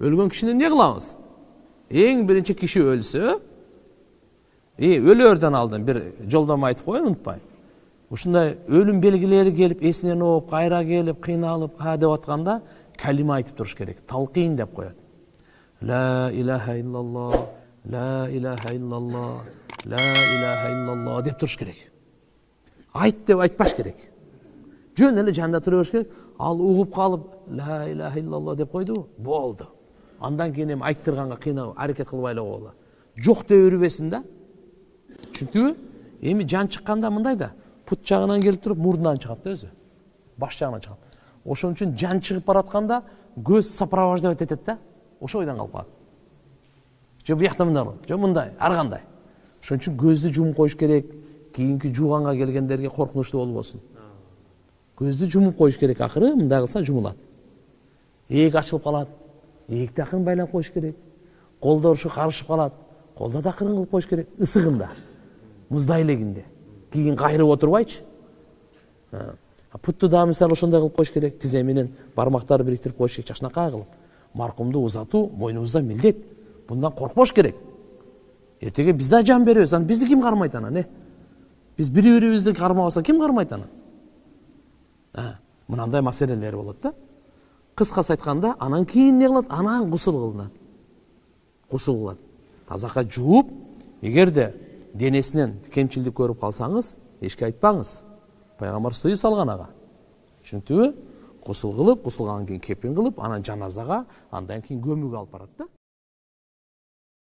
Өлгөн кишини эмне кылабыз? Эң биринчи киши өлсө, өлөрдөн алдын бир жолдомо айтып коеюн, унутпай. Ушундай өлүм белгилери келип, эсинен ооп, кайра келип, кыйналып, деп атканда калима айтып туруш керек. Талкин деп коет. Ла илаха иллаллах, ла илаха иллаллах, ла илаха иллаллах деп туруш керек. Айт деп айтпаш керек. Жөн эле жанында тура бериш керек. Ал угуп калып, ла илаха иллаллах деп койду, болду. Андан кийин эми айттырганга кыйнап, аракет кылбай эле койгула. Жок деп өрүбесин да. Түшүндүңбү? Эми жан чыкканда мындай да, пут жагынан келип туруп, мурдунан чыгат да өзү. Баш жагынан чыгат. Ошон үчүн жан чыгып баратканда көз сопровождовать этет да. Ошо ойдан калып калат. Же буякта мындай, же мындай, ар кандай. Ошон үчүн көздү жумуп коюш керек. Кийинки жууганга келгендерге коркунучтуу болбосун. Көздү жумуп коюш керек, акыры мындай кылса жумулат. Ээк ачылып калат. Ээгти акырын байлап коюш керек. Колдор ушу карышып калат. Колдо да акырын кылып коюш керек. Ысыгында. Муздай элегинде. Кийин кайрып отурбайчы. Путту да мисалы ошондой кылып коюш керек. Тизе менен бармактарды бириктирип коюш керек, жакшынакай кылып. Маркумду узатуу мойнубузда милдет. Bundan korkmoş gerek. Ertege biz de can veriyoruz. Hani bizi kim karmaydı ana? Biz biri-birimizni karmasa kim karmaydı ana? Mınандай meseleler болады da. Kıskası aytkanda anan keyin ne kılат? Anan gusul kılınat. Gusul kılат. Тазака жууп, эгерде денесинен кемчилдик көрүп калсаңыз, эчке айтпаңыз. Пайгамбар сую салган ага. Түшүндүңбү? Гусул кылып, гусулдан кийин кепин кылып, анан жаназага, андан кийин көмүүгө алып барат да.